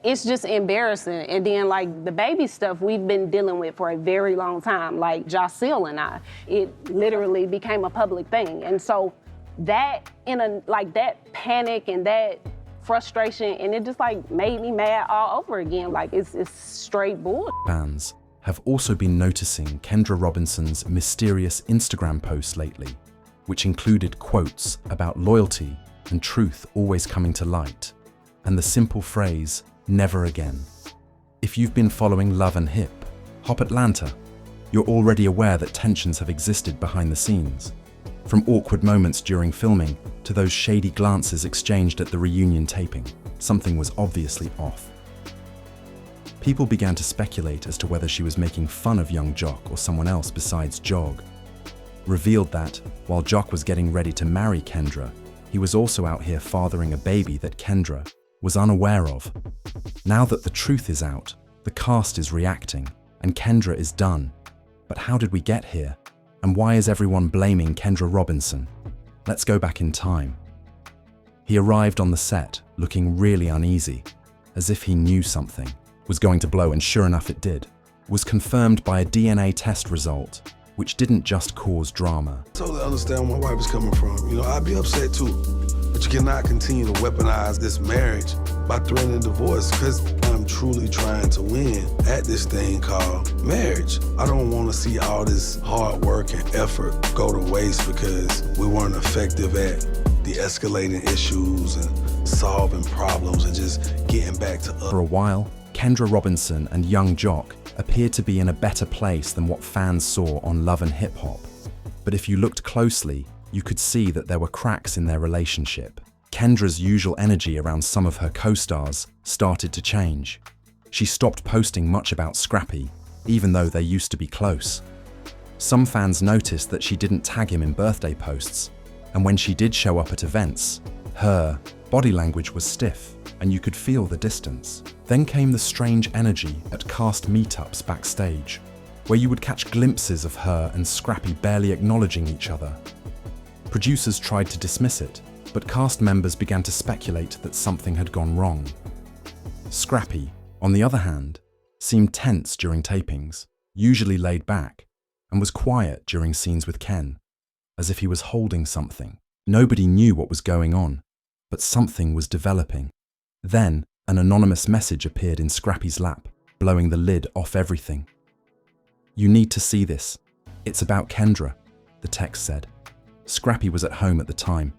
it's just embarrassing. And then like the baby stuff we've been dealing with for a very long time, like Jocelyn and I, it literally became a public thing. And so that that panic and that frustration, and it just like made me mad all over again. Like it's straight bull. Fans have also been noticing Kendra Robinson's mysterious Instagram posts lately, which included quotes about loyalty and truth always coming to light, and the simple phrase, "never again." If you've been following Love and Hip Hop Atlanta, you're already aware that tensions have existed behind the scenes. From awkward moments during filming to those shady glances exchanged at the reunion taping, something was obviously off. People began to speculate as to whether she was making fun of Yung Joc or someone else besides Jog. Revealed that, while Joc was getting ready to marry Kendra, he was also out here fathering a baby that Kendra was unaware of. Now that the truth is out, the cast is reacting, and Kendra is done. But how did we get here? And why is everyone blaming Kendra Robinson? Let's go back in time. He arrived on the set looking really uneasy, as if he knew something was going to blow, and sure enough it did. Was confirmed by a DNA test result, which didn't just cause drama. I totally understand where my wife is coming from. You know, I'd be upset too. But you cannot continue to weaponize this marriage by threatening divorce, because I'm truly trying to win at this thing called marriage. I don't want to see all this hard work and effort go to waste because we weren't effective at de-escalating issues and solving problems and just getting back to us. For a while, Kendra Robinson and Yung Joc appeared to be in a better place than what fans saw on Love and Hip Hop. But if you looked closely, you could see that there were cracks in their relationship. Kendra's usual energy around some of her co-stars started to change. She stopped posting much about Scrappy, even though they used to be close. Some fans noticed that she didn't tag him in birthday posts, and when she did show up at events, her body language was stiff, and you could feel the distance. Then came the strange energy at cast meetups backstage, where you would catch glimpses of her and Scrappy barely acknowledging each other. Producers tried to dismiss it, but cast members began to speculate that something had gone wrong. Scrappy, on the other hand, seemed tense during tapings, usually laid back, and was quiet during scenes with Ken, as if he was holding something. Nobody knew what was going on, but something was developing. Then, an anonymous message appeared in Scrappy's lap, blowing the lid off everything. "You need to see this. It's about Kendra," the text said. Scrappy was at home at the time.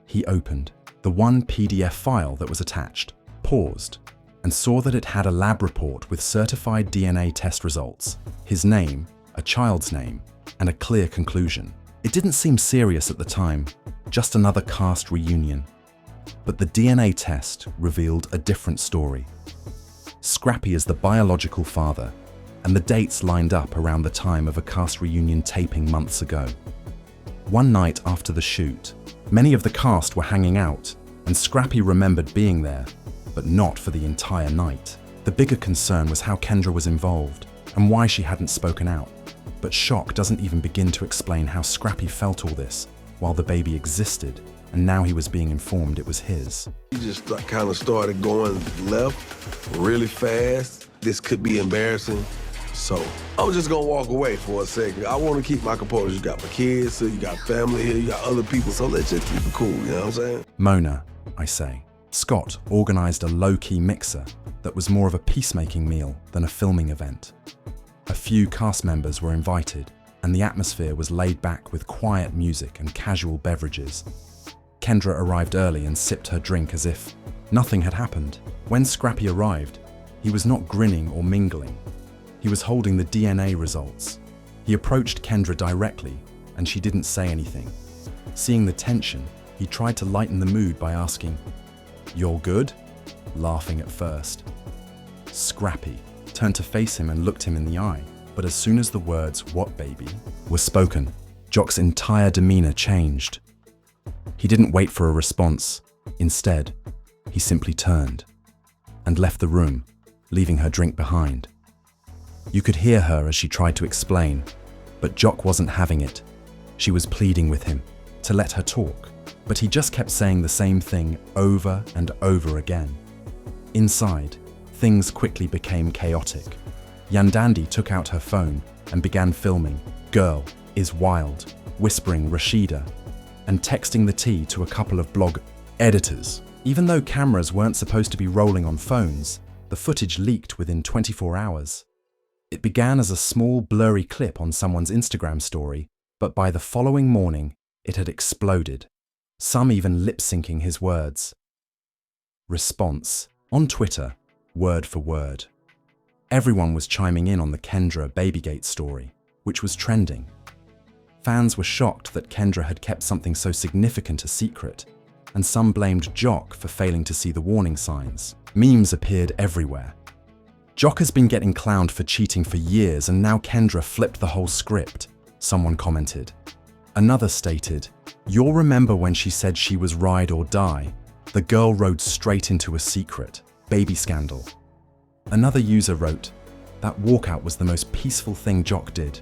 He opened the one PDF file that was attached, paused, and saw that it had a lab report with certified DNA test results, his name, a child's name, and a clear conclusion. It didn't seem serious at the time, just another cast reunion. But the DNA test revealed a different story. Scrappy is the biological father, and the dates lined up around the time of a cast reunion taping months ago. One night after the shoot, many of the cast were hanging out, and Scrappy remembered being there, but not for the entire night. The bigger concern was how Kendra was involved, and why she hadn't spoken out. But shock doesn't even begin to explain how Scrappy felt all this, while the baby existed, and now he was being informed it was his. He just kind of started going left really fast. This could be embarrassing. So I'm just gonna walk away for a second. I wanna keep my composure. You got my kids, so you got family here, you got other people, so let's just keep it cool, you know what I'm saying? Mona, I say. Scott organized a low-key mixer that was more of a peacemaking meal than a filming event. A few cast members were invited, and the atmosphere was laid back with quiet music and casual beverages. Kendra arrived early and sipped her drink as if nothing had happened. When Scrappy arrived, he was not grinning or mingling. He was holding the DNA results. He approached Kendra directly, and she didn't say anything. Seeing the tension, he tried to lighten the mood by asking, "You're good?" laughing at first. Scrappy turned to face him and looked him in the eye, but as soon as the words, "What, baby?" were spoken, Joc's entire demeanor changed. He didn't wait for a response. Instead, he simply turned and left the room, leaving her drink behind. You could hear her as she tried to explain, but Joc wasn't having it. She was pleading with him to let her talk, but he just kept saying the same thing over and over again. Inside, things quickly became chaotic. Yandandi took out her phone and began filming "Girl is wild," whispering Rashida, and texting the tea to a couple of blog editors. Even though cameras weren't supposed to be rolling on phones, the footage leaked within 24 hours. It began as a small, blurry clip on someone's Instagram story, but by the following morning, it had exploded, some even lip-syncing his words. Response on Twitter, word for word. Everyone was chiming in on the Kendra Babygate story, which was trending. Fans were shocked that Kendra had kept something so significant a secret, and some blamed Joc for failing to see the warning signs. Memes appeared everywhere. Joc has been getting clowned for cheating for years, and now Kendra flipped the whole script, someone commented. Another stated, "You'll remember when she said she was ride or die. The girl rode straight into a secret. Baby scandal." Another user wrote, "That walkout was the most peaceful thing Joc did.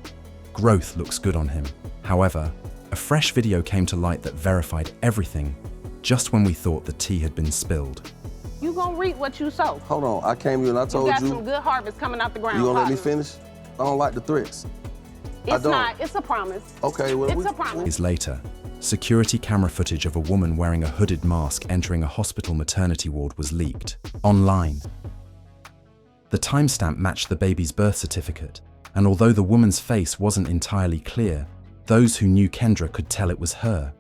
Growth looks good on him." However, a fresh video came to light that verified everything, just when we thought the tea had been spilled. You gonna reap what you sow. Hold on, I came here and I told You you. got some good harvest coming out the ground. You gonna let me partner. finish? I don't like the threats. It's don't. not, it's a promise. Okay, well, It's a promise. Days later, security camera footage of a woman wearing a hooded mask entering a hospital maternity ward was leaked online. The timestamp matched the baby's birth certificate, and although the woman's face wasn't entirely clear, those who knew Kendra could tell it was her.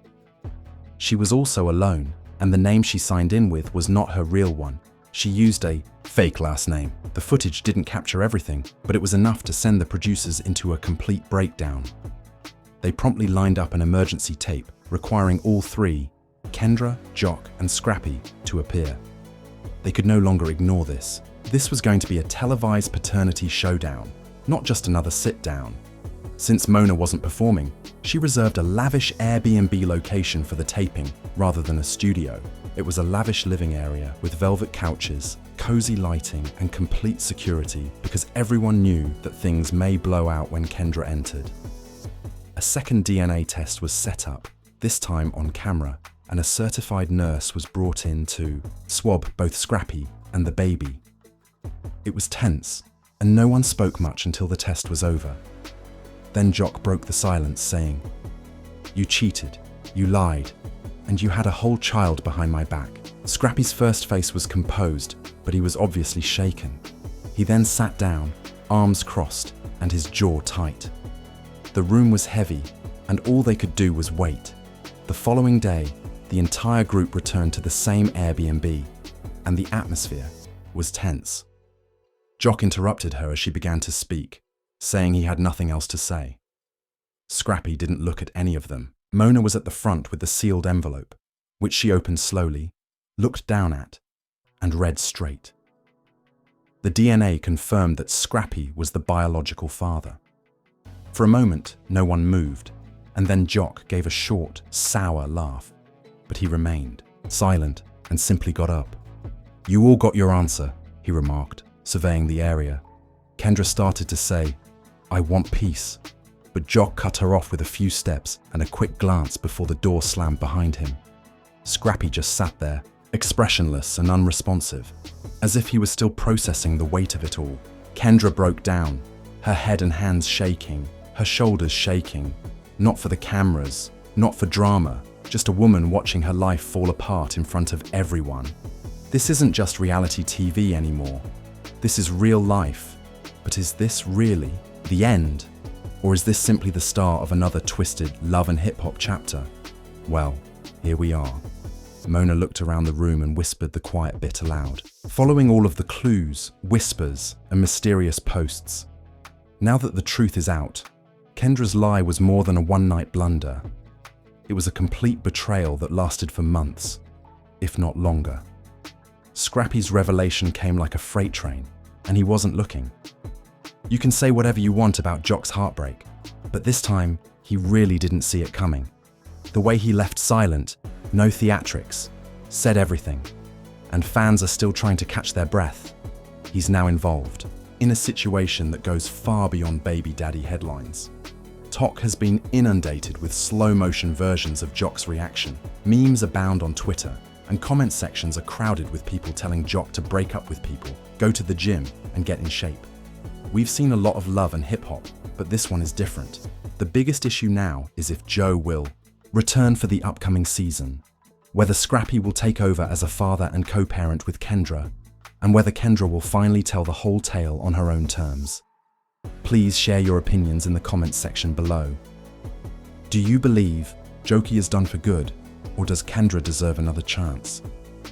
She was also alone, and the name she signed in with was not her real one. She used a fake last name. The footage didn't capture everything, but it was enough to send the producers into a complete breakdown. They promptly lined up an emergency tape, requiring all three, Kendra, Joc, and Scrappy, to appear. They could no longer ignore this. This was going to be a televised paternity showdown, not just another sit-down. Since Mona wasn't performing, she reserved a lavish Airbnb location for the taping rather than a studio. It was a lavish living area with velvet couches, cozy lighting, and complete security because everyone knew that things may blow out when Kendra entered. A second DNA test was set up, this time on camera, and a certified nurse was brought in to swab both Scrappy and the baby. It was tense, and no one spoke much until the test was over. Then Joc broke the silence, saying, "You cheated, you lied, and you had a whole child behind my back." Scrappy's first face was composed, but he was obviously shaken. He then sat down, arms crossed, and his jaw tight. The room was heavy, and all they could do was wait. The following day, the entire group returned to the same Airbnb, and the atmosphere was tense. Joc interrupted her as she began to speak, saying he had nothing else to say. Scrappy didn't look at any of them. Mona was at the front with the sealed envelope, which she opened slowly, looked down at, and read straight. The DNA confirmed that Scrappy was the biological father. For a moment, no one moved, and then Joc gave a short, sour laugh. But he remained, silent, and simply got up. "You all got your answer," he remarked, surveying the area. Kendra started to say, "I want peace," but Joc cut her off with a few steps and a quick glance before the door slammed behind him. Scrappy just sat there, expressionless and unresponsive, as if he was still processing the weight of it all. Kendra broke down, her head and hands shaking, her shoulders shaking. Not for the cameras, not for drama, just a woman watching her life fall apart in front of everyone. This isn't just reality TV anymore. This is real life. But is this really the end? Or is this simply the start of another twisted love and hip-hop chapter? Well, here we are. Mona looked around the room and whispered the quiet bit aloud, following all of the clues, whispers, and mysterious posts. Now that the truth is out, Kendra's lie was more than a one-night blunder. It was a complete betrayal that lasted for months, if not longer. Scrappy's revelation came like a freight train, and he wasn't looking. You can say whatever you want about Joc's heartbreak, but this time, he really didn't see it coming. The way he left silent, no theatrics, said everything, and fans are still trying to catch their breath. He's now involved, in a situation that goes far beyond baby daddy headlines. TikTok has been inundated with slow-motion versions of Joc's reaction. Memes abound on Twitter, and comment sections are crowded with people telling Joc to break up with people, go to the gym, and get in shape. We've seen a lot of love and hip-hop, but this one is different. The biggest issue now is if Joe will return for the upcoming season, whether Scrappy will take over as a father and co-parent with Kendra, and whether Kendra will finally tell the whole tale on her own terms. Please share your opinions in the comments section below. Do you believe Joci is done for good, or does Kendra deserve another chance?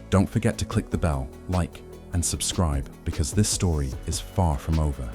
Don't forget to click the bell, like, and subscribe because this story is far from over.